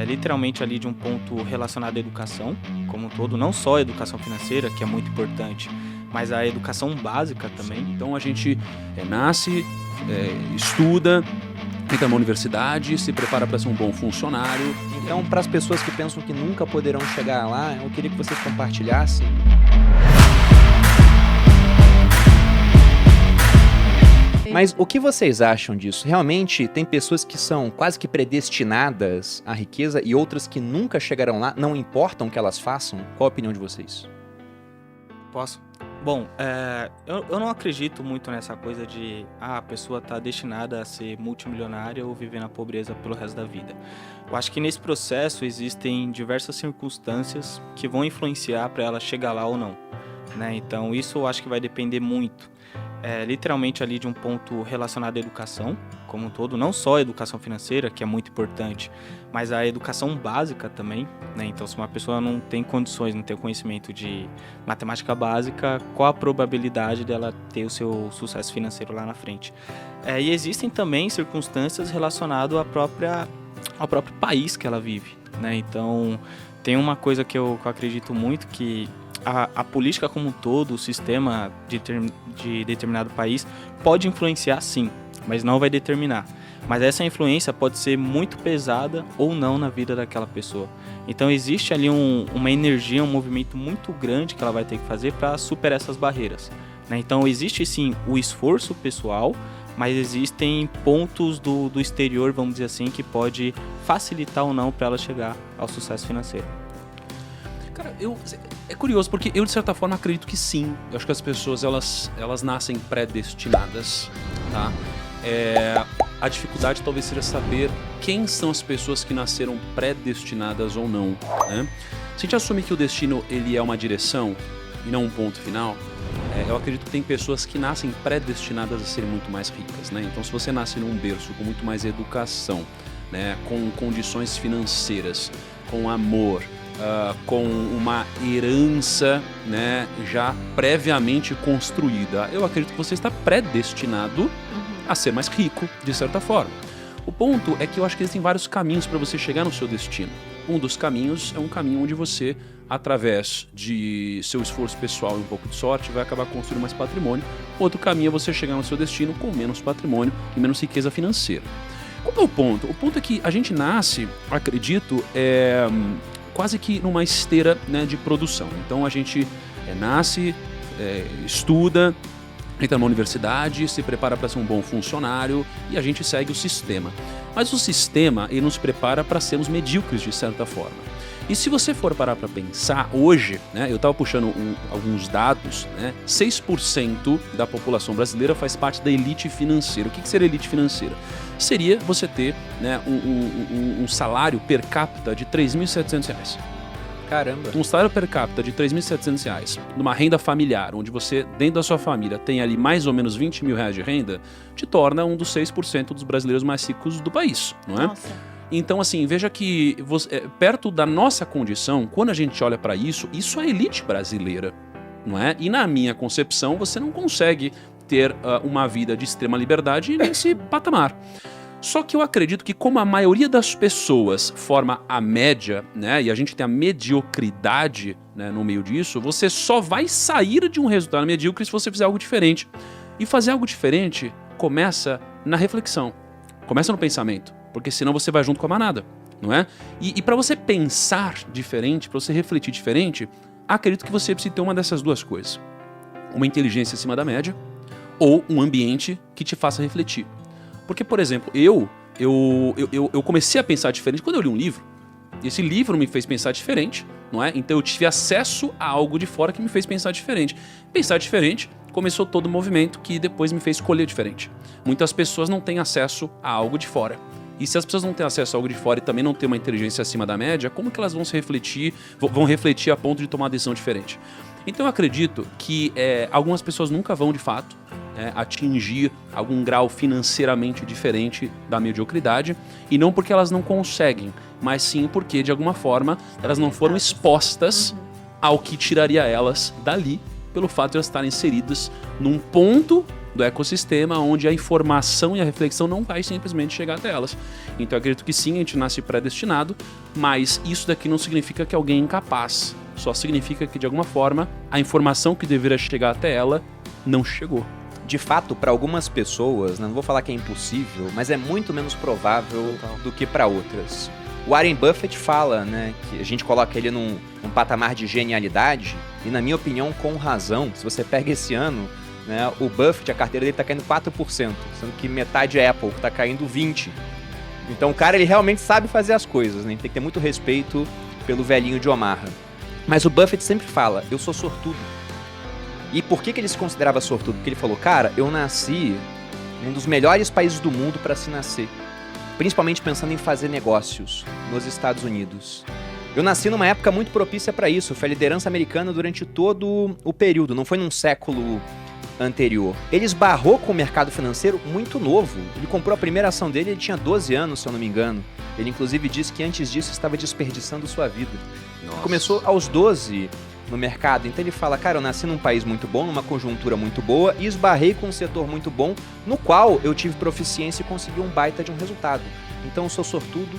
literalmente ali de um ponto relacionado à educação como um todo, não só a educação financeira, que é muito importante, mas a educação básica também. Então a gente nasce, estuda, entra numa universidade, se prepara para ser um bom funcionário. Então, para as pessoas que pensam que nunca poderão chegar lá, eu queria que vocês compartilhassem. Mas o que vocês acham disso? Realmente tem pessoas que são quase que predestinadas à riqueza e outras que nunca chegarão lá, não importam o que elas façam? Qual a opinião de vocês? Posso? Bom, eu não acredito muito nessa coisa de a pessoa tá destinada a ser multimilionária ou viver na pobreza pelo resto da vida. Eu acho que nesse processo existem diversas circunstâncias que vão influenciar para ela chegar lá ou não, né? Então isso eu acho que vai depender muito, literalmente ali de um ponto relacionado à educação como um todo, não só a educação financeira, que é muito importante, mas a educação básica também, né? Então, se uma pessoa não tem condições, não tem conhecimento de matemática básica, qual a probabilidade dela ter o seu sucesso financeiro lá na frente? E existem também circunstâncias relacionadas ao próprio país que ela vive, né? Então, tem uma coisa que eu acredito muito, que a política como um todo, o sistema de determinado país pode influenciar sim, mas não vai determinar. Mas essa influência pode ser muito pesada ou não na vida daquela pessoa. Então existe ali uma energia, um movimento muito grande que ela vai ter que fazer para superar essas barreiras, né? Então existe sim o esforço pessoal, mas existem pontos do exterior, vamos dizer assim, que pode facilitar ou não para ela chegar ao sucesso financeiro. Cara, é curioso, porque eu, de certa forma, acredito que sim. Eu acho que as pessoas, elas nascem predestinadas, tá? A dificuldade talvez seja saber quem são as pessoas que nasceram predestinadas ou não, né? Se a gente assumir que o destino ele é uma direção e não um ponto final, eu acredito que tem pessoas que nascem predestinadas a serem muito mais ricas, né? Então, se você nasce num berço com muito mais educação, né, com condições financeiras, com amor, com uma herança, né, já previamente construída, eu acredito que você está predestinado a ser mais rico, de certa forma. O ponto é que eu acho que existem vários caminhos para você chegar no seu destino. Um dos caminhos é um caminho onde você, através de seu esforço pessoal e um pouco de sorte, vai acabar construindo mais patrimônio. Outro caminho é você chegar no seu destino com menos patrimônio e menos riqueza financeira. Qual é o ponto? O ponto é que a gente nasce, acredito, quase que numa esteira, né, de produção. Então a gente nasce, estuda, entra numa universidade, se prepara para ser um bom funcionário e a gente segue o sistema. Mas o sistema, ele nos prepara para sermos medíocres de certa forma. E se você for parar para pensar, hoje, né, eu estava puxando alguns dados, né, 6% da população brasileira faz parte da elite financeira. O que seria elite financeira? Seria você ter, né, um salário per capita de R$3.700. Caramba! Um salário per capita de R$3.700, numa renda familiar, onde você, dentro da sua família, tem ali mais ou menos R$20 mil de renda, te torna um dos 6% dos brasileiros mais ricos do país, não é? Nossa. Então, assim, veja que perto da nossa condição, quando a gente olha para isso é a elite brasileira, não é? E na minha concepção, você não consegue ter uma vida de extrema liberdade nesse patamar. Só que eu acredito que como a maioria das pessoas forma a média, né, e a gente tem a mediocridade, né, no meio disso, você só vai sair de um resultado medíocre se você fizer algo diferente. E fazer algo diferente começa na reflexão, começa no pensamento, porque senão você vai junto com a manada, não é? E para você pensar diferente, para você refletir diferente, acredito que você precisa ter uma dessas duas coisas. Uma inteligência acima da média ou um ambiente que te faça refletir. Porque, por exemplo, eu comecei a pensar diferente quando eu li um livro. Esse livro me fez pensar diferente, não é? Então eu tive acesso a algo de fora que me fez pensar diferente. Pensar diferente começou todo o movimento que depois me fez escolher diferente. Muitas pessoas não têm acesso a algo de fora. E se as pessoas não têm acesso a algo de fora e também não têm uma inteligência acima da média, como que elas vão vão refletir a ponto de tomar uma decisão diferente? Então eu acredito que algumas pessoas nunca vão, de fato, atingir algum grau financeiramente diferente da mediocridade, e não porque elas não conseguem, mas sim porque, de alguma forma, elas não foram expostas ao que tiraria elas dali, pelo fato de elas estarem inseridas num ponto do ecossistema, onde a informação e a reflexão não vai simplesmente chegar até elas. Então eu acredito que sim, a gente nasce predestinado, mas isso daqui não significa que alguém é incapaz. Só significa que, de alguma forma, a informação que deveria chegar até ela não chegou. De fato, para algumas pessoas, não vou falar que é impossível, mas é muito menos provável do que para outras. O Warren Buffett fala, né, que a gente coloca ele num patamar de genialidade, e na minha opinião, com razão. Se você pega esse ano, né, o Buffett, a carteira dele está caindo 4%, sendo que metade é Apple, que está caindo 20%. Então o cara, ele realmente sabe fazer as coisas, né? Tem que ter muito respeito pelo velhinho de Omaha. Mas o Buffett sempre fala, eu sou sortudo. E por que ele se considerava sortudo? Porque ele falou, cara, eu nasci num dos melhores países do mundo para se nascer. Principalmente pensando em fazer negócios nos Estados Unidos. Eu nasci numa época muito propícia para isso. Foi a liderança americana durante todo o período, não foi num século anterior. Ele esbarrou com o mercado financeiro muito novo. Ele comprou a primeira ação dele, ele tinha 12 anos, se eu não me engano. Ele inclusive disse que antes disso estava desperdiçando sua vida. Começou aos 12 no mercado, então ele fala, cara, eu nasci num país muito bom, numa conjuntura muito boa e esbarrei com um setor muito bom, no qual eu tive proficiência e consegui um baita de um resultado. Então eu sou sortudo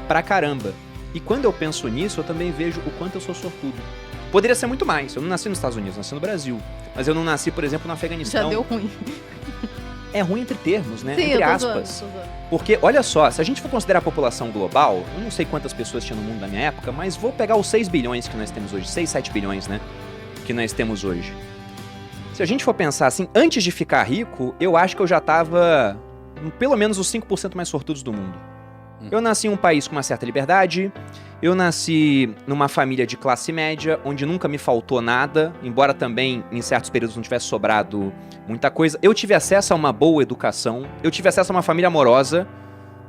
pra caramba. E quando eu penso nisso, eu também vejo o quanto eu sou sortudo. Poderia ser muito mais, eu não nasci nos Estados Unidos, eu nasci no Brasil. Mas eu não nasci, por exemplo, no Afeganistão. Já deu ruim. É ruim entre termos, né? Sim, entre eu tô aspas. zoando. Porque, olha só, se a gente for considerar a população global, eu não sei quantas pessoas tinha no mundo na minha época, mas vou pegar os 6 bilhões que nós temos hoje, 6, 7 bilhões, né? Que nós temos hoje. Se a gente for pensar assim, antes de ficar rico, eu acho que eu já tava pelo menos os 5% mais sortudos do mundo. Eu nasci em um país com uma certa liberdade, eu nasci numa família de classe média, onde nunca me faltou nada, embora também em certos períodos não tivesse sobrado muita coisa. Eu tive acesso a uma boa educação, eu tive acesso a uma família amorosa,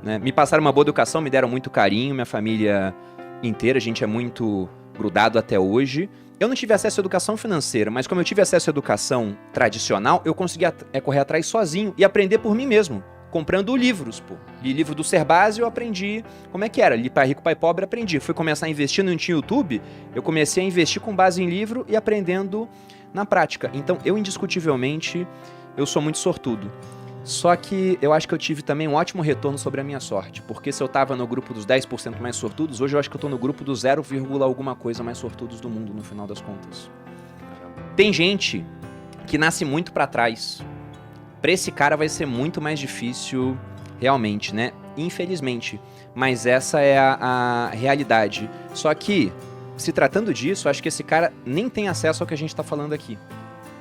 né? Me passaram uma boa educação, me deram muito carinho, minha família inteira, a gente é muito grudado até hoje. Eu não tive acesso à educação financeira, mas como eu tive acesso à educação tradicional, eu consegui correr atrás sozinho e aprender por mim mesmo. Comprando livros, pô. Li livro do Cerbasi, eu aprendi como é que era. Li Pai Rico, Pai Pobre, aprendi. Fui começar a investir, não tinha YouTube, eu comecei a investir com base em livro e aprendendo na prática. Então, eu indiscutivelmente, eu sou muito sortudo. Só que eu acho que eu tive também um ótimo retorno sobre a minha sorte. Porque se eu tava no grupo dos 10% mais sortudos, hoje eu acho que eu tô no grupo dos 0, alguma coisa mais sortudos do mundo, no final das contas. Tem gente que nasce muito pra trás. Pra esse cara vai ser muito mais difícil, realmente, né? Infelizmente. Mas essa é a realidade. Só que, se tratando disso, acho que esse cara nem tem acesso ao que a gente tá falando aqui.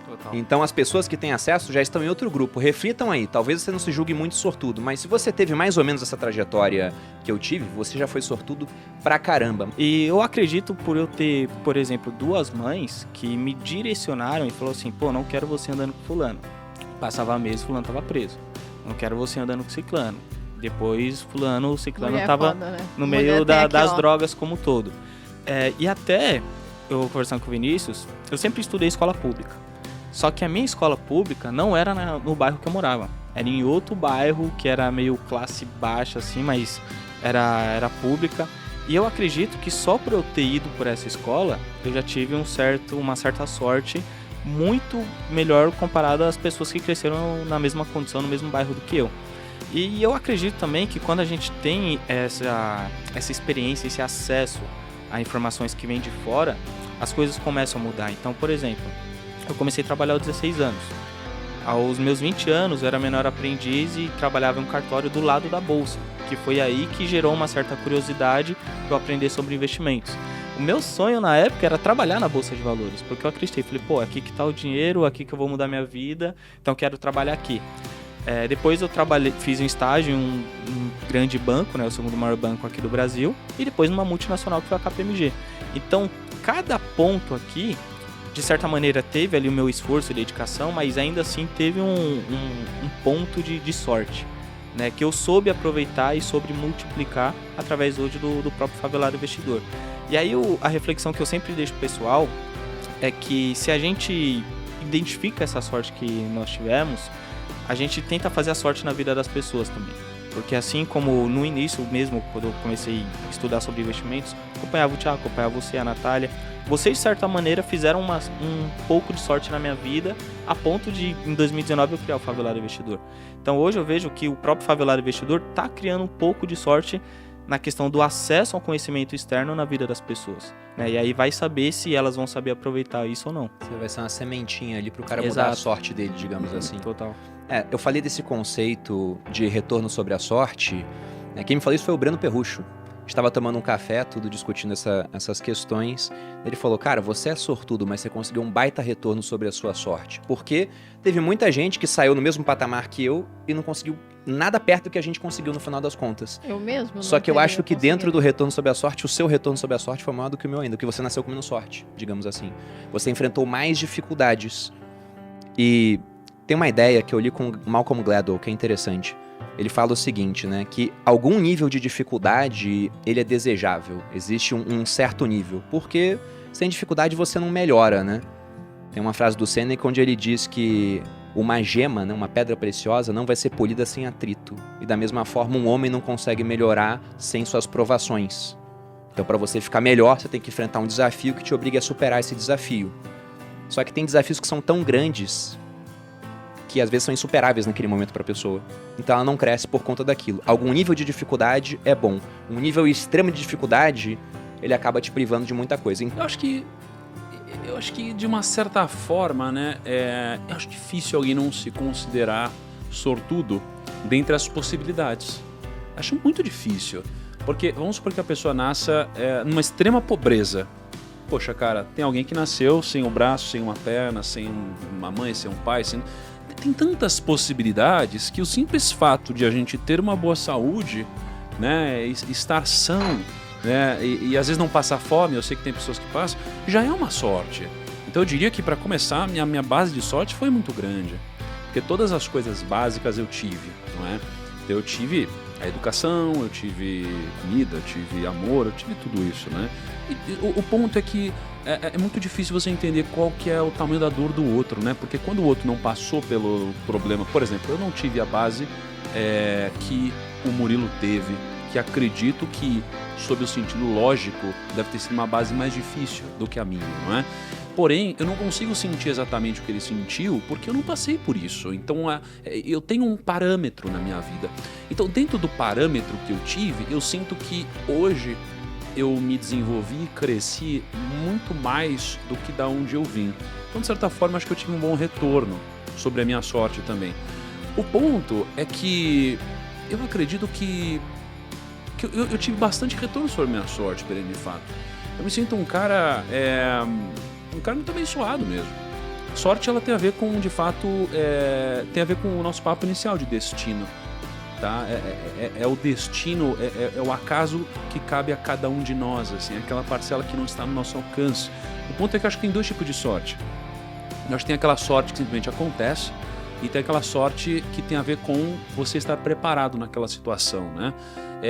Total. Então as pessoas que têm acesso já estão em outro grupo. Reflitam aí, talvez você não se julgue muito sortudo, mas se você teve mais ou menos essa trajetória que eu tive, você já foi sortudo pra caramba. E eu acredito por eu ter, por exemplo, 2 mães que me direcionaram e falaram assim, pô, não quero você andando com fulano. Passava mês, fulano tava preso. Não quero você andando com ciclano. Depois, fulano, ciclano Mulher tava foda, né? no Mulher meio tem aqui, das ó. drogas como um todo. E até, eu conversando com o Vinícius, eu sempre estudei escola pública. Só que a minha escola pública não era no bairro que eu morava. Era em outro bairro que era meio classe baixa, assim, mas era pública. E eu acredito que só por eu ter ido por essa escola, eu já tive uma certa sorte muito melhor comparado às pessoas que cresceram na mesma condição, no mesmo bairro do que eu. E eu acredito também que quando a gente tem essa experiência, esse acesso a informações que vêm de fora, as coisas começam a mudar. Então, por exemplo, eu comecei a trabalhar aos 16 anos. Aos meus 20 anos, eu era menor aprendiz e trabalhava em um cartório do lado da bolsa, que foi aí que gerou uma certa curiosidade para eu aprender sobre investimentos. O meu sonho na época era trabalhar na Bolsa de Valores, porque eu acreditei, falei, pô, aqui que tá o dinheiro, aqui que eu vou mudar minha vida, então quero trabalhar aqui. Depois eu fiz um estágio em um grande banco, né, o segundo maior banco aqui do Brasil, e depois numa multinacional que foi a KPMG. Então, cada ponto aqui, de certa maneira, teve ali o meu esforço e dedicação, mas ainda assim teve um ponto de sorte, né, que eu soube aproveitar e soube multiplicar através hoje do próprio Favelado Investidor. E aí a reflexão que eu sempre deixo pro pessoal é que se a gente identifica essa sorte que nós tivemos, a gente tenta fazer a sorte na vida das pessoas também. Porque assim como no início mesmo, quando eu comecei a estudar sobre investimentos, acompanhava o Thiago, acompanhava você, a Natália. Vocês, de certa maneira, fizeram um pouco de sorte na minha vida, a ponto de, em 2019, eu criar o Favelado Investidor. Então hoje eu vejo que o próprio Favelado Investidor está criando um pouco de sorte na questão do acesso ao conhecimento externo na vida das pessoas, né? E aí vai saber se elas vão saber aproveitar isso ou não. Você vai ser uma sementinha ali pro cara Exato. mudar a sorte dele, digamos assim. Total. Eu falei desse conceito de retorno sobre a sorte. Quem me falou isso foi o Breno Perrucho. Estava tomando um café, tudo discutindo essas questões. Ele falou, cara, você é sortudo, mas você conseguiu um baita retorno sobre a sua sorte. Porque teve muita gente que saiu no mesmo patamar que eu e não conseguiu nada perto do que a gente conseguiu no final das contas. Eu mesmo? Só que eu acho que dentro do retorno sobre a sorte, o seu retorno sobre a sorte foi maior do que o meu ainda, porque você nasceu com menos sorte, digamos assim. Você enfrentou mais dificuldades. E tem uma ideia que eu li com Malcolm Gladwell, que é interessante. Ele fala o seguinte, né, que algum nível de dificuldade, ele é desejável. Existe um certo nível, porque sem dificuldade você não melhora, né? Tem uma frase do Seneca onde ele diz que uma gema, né, uma pedra preciosa, não vai ser polida sem atrito. E da mesma forma, um homem não consegue melhorar sem suas provações. Então, para você ficar melhor, você tem que enfrentar um desafio que te obrigue a superar esse desafio. Só que tem desafios que são tão grandes que às vezes são insuperáveis naquele momento para a pessoa. Então ela não cresce por conta daquilo. Algum nível de dificuldade é bom. Um nível extremo de dificuldade, ele acaba te privando de muita coisa. Eu acho que de uma certa forma, né, eu acho difícil alguém não se considerar sortudo dentre as possibilidades. Acho muito difícil. Porque vamos supor que a pessoa nasça numa extrema pobreza. Poxa, cara, tem alguém que nasceu sem o braço, sem uma perna, sem uma mãe, sem um pai, tem tantas possibilidades que o simples fato de a gente ter uma boa saúde, né, estar são, né, e às vezes não passar fome, eu sei que tem pessoas que passam, já é uma sorte. Então eu diria que para começar, a minha base de sorte foi muito grande, porque todas as coisas básicas eu tive, não é? Eu tive a educação, eu tive comida, eu tive amor, eu tive tudo isso, né? E o ponto é que é muito difícil você entender qual que é o tamanho da dor do outro, né? Porque quando o outro não passou pelo problema... Por exemplo, eu não tive a base que o Murilo teve, que acredito que, sob o sentido lógico, deve ter sido uma base mais difícil do que a minha, não é? Porém, eu não consigo sentir exatamente o que ele sentiu, porque eu não passei por isso. Então, eu tenho um parâmetro na minha vida. Então, dentro do parâmetro que eu tive, eu sinto que hoje eu me desenvolvi e cresci muito mais do que da onde eu vim. Então, de certa forma, acho que eu tive um bom retorno sobre a minha sorte também. O ponto é que eu acredito que eu tive bastante retorno sobre a minha sorte, de fato. Eu me sinto um cara muito abençoado mesmo. Sorte, ela tem a ver com, de fato, tem a ver com o nosso papo inicial de destino. Tá? É o destino, é o acaso que cabe a cada um de nós, assim, aquela parcela que não está no nosso alcance. O ponto é que eu acho que tem dois tipos de sorte. Nós tem aquela sorte que simplesmente acontece e tem aquela sorte que tem a ver com você estar preparado naquela situação, né?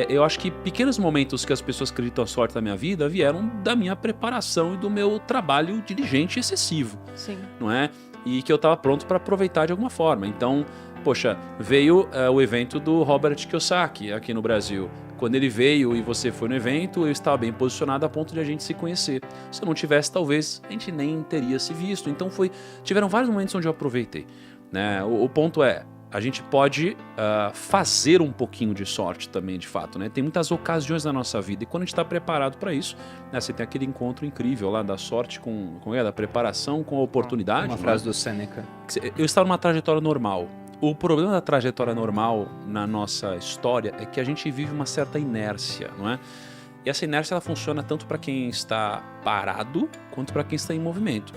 Eu acho que pequenos momentos que as pessoas acreditam a sorte da minha vida vieram da minha preparação e do meu trabalho diligente excessivo. Sim. Não é? E que eu estava pronto para aproveitar de alguma forma. Então, poxa, veio o evento do Robert Kiyosaki aqui no Brasil. Quando ele veio e você foi no evento, eu estava bem posicionado a ponto de a gente se conhecer. Se eu não tivesse, talvez a gente nem teria se visto. Então tiveram vários momentos onde eu aproveitei, né? O ponto é, a gente pode fazer um pouquinho de sorte também, de fato, né? Tem muitas ocasiões na nossa vida e quando a gente está preparado para isso, né, você tem aquele encontro incrível lá da sorte da preparação com a oportunidade. Uma frase do Seneca. Eu estava numa trajetória normal. O problema da trajetória normal na nossa história é que a gente vive uma certa inércia, não é? E essa inércia ela funciona tanto para quem está parado quanto para quem está em movimento.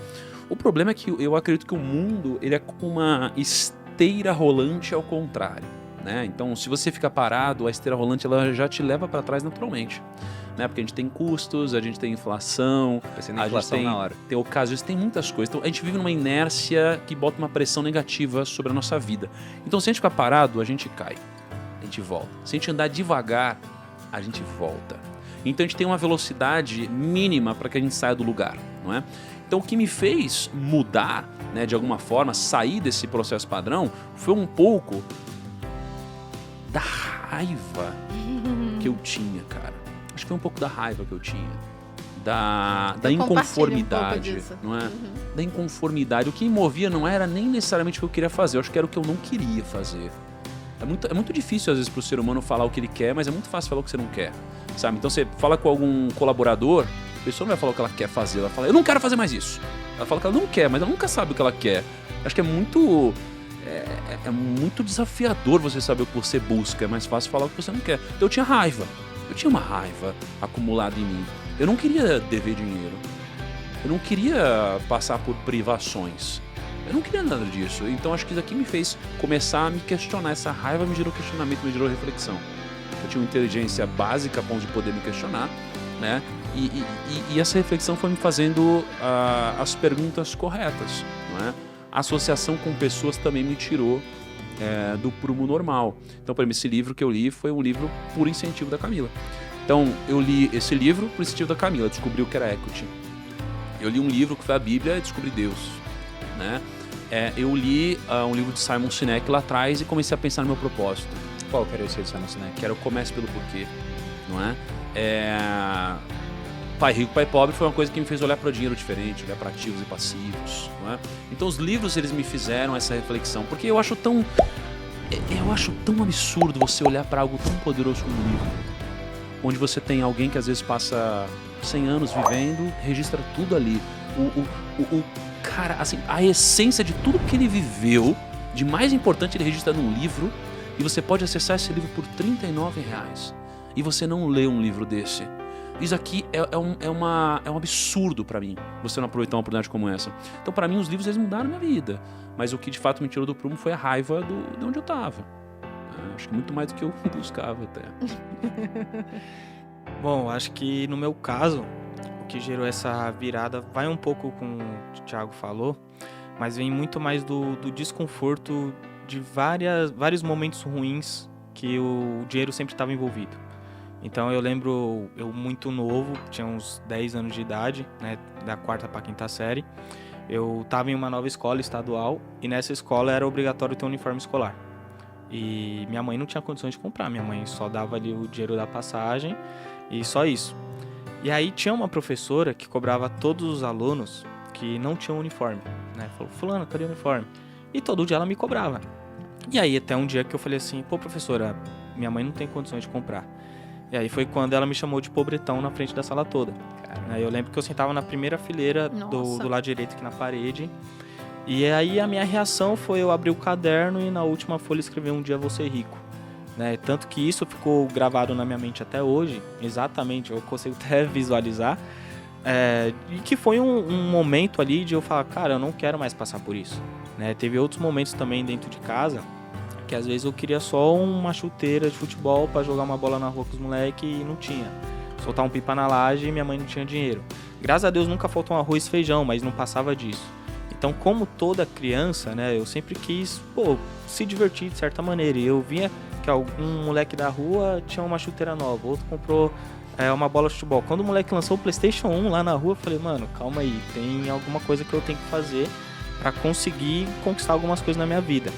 O problema é que eu acredito que o mundo ele é como uma esteira rolante ao contrário, né? Então, se você fica parado, a esteira rolante ela já te leva para trás naturalmente, né? Porque a gente tem custos, a gente tem inflação, a inflação gente na hora. tem ocasiões, tem muitas coisas. Então, a gente vive numa inércia que bota uma pressão negativa sobre a nossa vida. Então, se a gente ficar parado, a gente cai, a gente volta. Se a gente andar devagar, a gente volta. Então, a gente tem uma velocidade mínima para que a gente saia do lugar, não é? Então, o que me fez mudar, né, de alguma forma, sair desse processo padrão, foi um pouco da raiva que eu tinha, cara. Acho que foi um pouco da raiva que eu tinha. Da inconformidade, não é? Da inconformidade. O que me movia não era nem necessariamente o que eu queria fazer, eu acho que era o que eu não queria fazer. É muito difícil, às vezes, pro ser humano falar o que ele quer, mas é muito fácil falar o que você não quer, sabe? Então, você fala com algum colaborador, a pessoa não vai falar o que ela quer fazer, ela fala, eu não quero fazer mais isso. Ela fala que ela não quer, mas ela nunca sabe o que ela quer. Acho que é muito desafiador você saber o que você busca, é mais fácil falar o que você não quer. Então, eu tinha raiva. Eu tinha uma raiva acumulada em mim. Eu não queria dever dinheiro. Eu não queria passar por privações. Eu não queria nada disso. Então acho que isso aqui me fez começar a me questionar. Essa raiva me gerou questionamento, me gerou reflexão. Eu tinha uma inteligência básica a ponto de poder me questionar, né? E essa reflexão foi me fazendo as perguntas corretas, não é? A associação com pessoas também me tirou do prumo normal. Então, por exemplo, esse livro que eu li foi um livro por incentivo da Camila. Então, eu li esse livro por incentivo da Camila, descobri o que era equity. Eu li um livro que foi a Bíblia e descobri Deus, né? Eu li um livro de Simon Sinek lá atrás e comecei a pensar no meu propósito. Qual que era esse de Simon Sinek? Que era o Comece pelo Porquê, não é? Pai Rico, Pai Pobre foi uma coisa que me fez olhar para o dinheiro diferente, olhar para ativos e passivos, não é? Então, os livros, eles me fizeram essa reflexão, porque eu acho tão absurdo você olhar para algo tão poderoso como um livro, onde você tem alguém que às vezes passa 100 anos vivendo, registra tudo ali. O cara, assim, a essência de tudo que ele viveu, de mais importante, ele registra num livro, e você pode acessar esse livro por R$39. E você não lê um livro desse. Isso aqui é um absurdo pra mim, você não aproveitar uma oportunidade como essa. Então, pra mim, os livros, eles mudaram minha vida. Mas o que de fato me tirou do prumo foi a raiva de onde eu tava. Acho que muito mais do que eu buscava até. Bom, acho que no meu caso, o que gerou essa virada vai um pouco com o que o Thiago falou, mas vem muito mais do desconforto de vários momentos ruins que o dinheiro sempre estava envolvido. Então eu lembro, eu muito novo, tinha uns 10 anos de idade, né, da 4ª para a 5ª série, eu estava em uma nova escola estadual e nessa escola era obrigatório ter um uniforme escolar. E minha mãe não tinha condições de comprar, minha mãe só dava ali o dinheiro da passagem e só isso. E aí tinha uma professora que cobrava todos os alunos que não tinham uniforme, né? Falou, fulano, cadê o uniforme? E todo dia ela me cobrava. E aí até um dia que eu falei assim, pô professora, minha mãe não tem condições de comprar. E aí foi quando ela me chamou de pobretão na frente da sala toda. Aí eu lembro que eu sentava na primeira fileira do lado direito aqui na parede. E aí a minha reação foi eu abrir o caderno e na última folha escrever um dia vou ser rico. Né? Tanto que isso ficou gravado na minha mente até hoje, exatamente, eu consigo até visualizar. E que foi um momento ali de eu falar, cara, eu não quero mais passar por isso. Né? Teve outros momentos também dentro de casa, que às vezes eu queria só uma chuteira de futebol para jogar uma bola na rua com os moleques e não tinha. Soltar um pipa na laje e minha mãe não tinha dinheiro. Graças a Deus nunca faltou um arroz e feijão, mas não passava disso. Então, como toda criança, né, eu sempre quis, se divertir de certa maneira. E eu via que algum moleque da rua tinha uma chuteira nova, outro comprou uma bola de futebol. Quando o moleque lançou o PlayStation 1 lá na rua, eu falei, mano, calma aí, tem alguma coisa que eu tenho que fazer para conseguir conquistar algumas coisas na minha vida.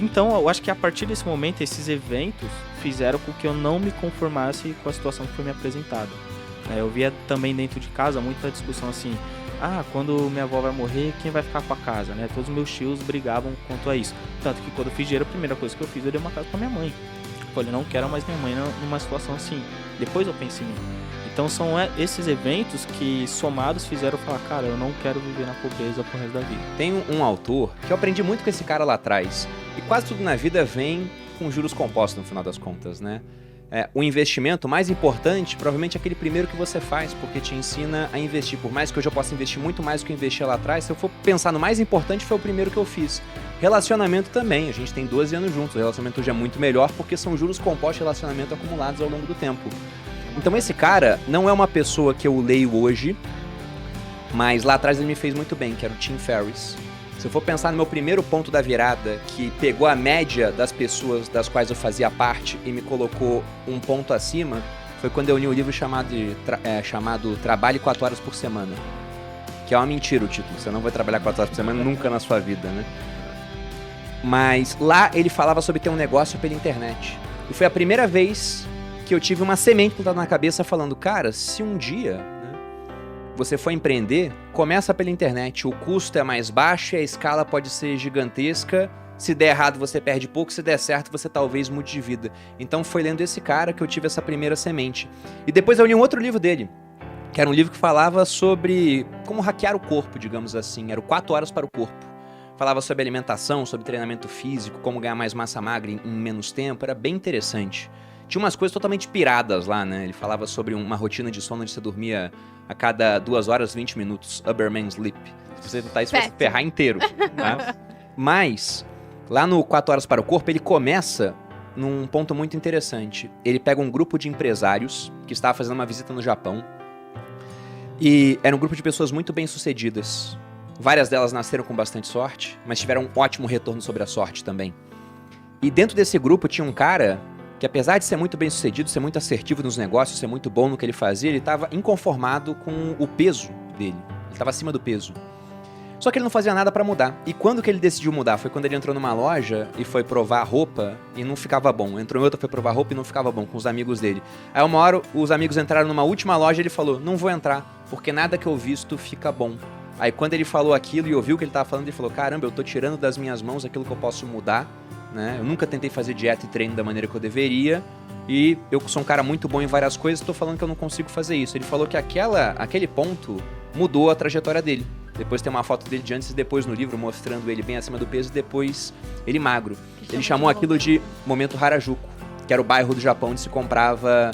Então, eu acho que a partir desse momento, esses eventos fizeram com que eu não me conformasse com a situação que foi me apresentada. Eu via também dentro de casa muita discussão assim, quando minha avó vai morrer, quem vai ficar com a casa, né? Todos os meus tios brigavam quanto a isso. Tanto que quando eu fiz dinheiro, a primeira coisa que eu fiz, eu dei uma casa pra minha mãe. Eu falei, não quero mais minha mãe numa situação assim. Depois eu pensei em mim. Então são esses eventos que, somados, fizeram eu falar, cara, eu não quero viver na pobreza pro resto da vida. Tem um autor que eu aprendi muito com esse cara lá atrás. E quase tudo na vida vem com juros compostos, no final das contas, né? O investimento mais importante, provavelmente, é aquele primeiro que você faz, porque te ensina a investir. Por mais que hoje eu possa investir muito mais do que eu investia lá atrás, se eu for pensar no mais importante, foi o primeiro que eu fiz. Relacionamento também, a gente tem 12 anos juntos, o relacionamento hoje é muito melhor, porque são juros compostos de relacionamento acumulados ao longo do tempo. Então esse cara não é uma pessoa que eu leio hoje, mas lá atrás ele me fez muito bem, que era o Tim Ferriss. Se eu for pensar no meu primeiro ponto da virada, que pegou a média das pessoas das quais eu fazia parte e me colocou um ponto acima, foi quando eu li um livro chamado Trabalhe 4 horas por semana. Que é uma mentira o título, você não vai trabalhar 4 horas por semana nunca na sua vida, né? Mas lá ele falava sobre ter um negócio pela internet. E foi a primeira vez que eu tive uma semente plantada na cabeça falando, cara, se um dia, né, você for empreender, começa pela internet. O custo é mais baixo e a escala pode ser gigantesca. Se der errado, você perde pouco. Se der certo, você talvez mude de vida. Então foi lendo esse cara que eu tive essa primeira semente. E depois eu li um outro livro dele, que era um livro que falava sobre como hackear o corpo, digamos assim. Era o 4 horas para o corpo. Falava sobre alimentação, sobre treinamento físico, como ganhar mais massa magra em menos tempo. Era bem interessante. Tinha umas coisas totalmente piradas lá, né? Ele falava sobre uma rotina de sono onde você dormia a cada 2 horas 20 minutos. Uberman Sleep. Se você tentar isso, vai se ferrar inteiro. Tá? Mas, lá no 4 horas para o corpo, ele começa num ponto muito interessante. Ele pega um grupo de empresários que estava fazendo uma visita no Japão. E era um grupo de pessoas muito bem-sucedidas. Várias delas nasceram com bastante sorte, mas tiveram um ótimo retorno sobre a sorte também. E dentro desse grupo tinha um cara que, apesar de ser muito bem-sucedido, ser muito assertivo nos negócios, ser muito bom no que ele fazia, ele estava inconformado com o peso dele. Ele estava acima do peso. Só que ele não fazia nada para mudar. E quando que ele decidiu mudar? Foi quando ele entrou numa loja e foi provar roupa e não ficava bom. Entrou em outra, foi provar roupa e não ficava bom com os amigos dele. Aí uma hora os amigos entraram numa última loja e ele falou, não vou entrar, porque nada que eu visto fica bom. Aí quando ele falou aquilo e ouviu o que ele estava falando, ele falou, caramba, eu tô tirando das minhas mãos aquilo que eu posso mudar, né? Eu nunca tentei fazer dieta e treino da maneira que eu deveria e eu sou um cara muito bom em várias coisas, tô falando que eu não consigo fazer isso. Ele falou que aquele ponto mudou a trajetória dele. Depois tem uma foto dele de antes e depois no livro, mostrando ele bem acima do peso e depois ele magro. Ele chamou aquilo de momento Harajuku, que era o bairro do Japão onde se comprava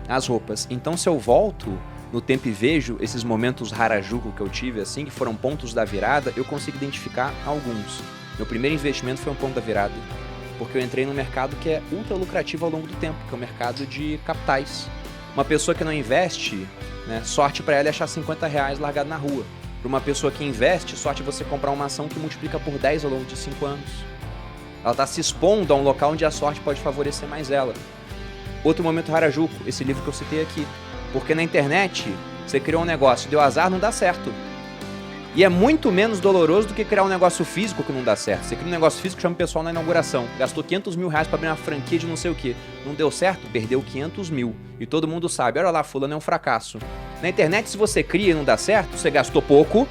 as roupas. Então se eu volto no tempo e vejo esses momentos Harajuku que eu tive, assim, que foram pontos da virada, eu consigo identificar alguns. Meu primeiro investimento foi um ponto da virada, porque eu entrei num mercado que é ultra lucrativo ao longo do tempo, que é o mercado de capitais. Uma pessoa que não investe, né, sorte para ela é achar R$50 largado na rua. Para uma pessoa que investe, sorte é você comprar uma ação que multiplica por 10 ao longo de 5 anos. Ela está se expondo a um local onde a sorte pode favorecer mais ela. Outro momento Harajuku, esse livro que eu citei aqui. Porque na internet, você criou um negócio, deu azar, não dá certo. E é muito menos doloroso do que criar um negócio físico que não dá certo. Você cria um negócio físico, chama o pessoal na inauguração. Gastou R$500 mil para abrir uma franquia de não sei o quê. Não deu certo? Perdeu 500 mil. E todo mundo sabe, olha lá, fulano é um fracasso. Na internet, se você cria e não dá certo, você gastou pouco.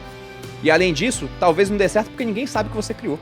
E além disso, talvez não dê certo porque ninguém sabe que você criou.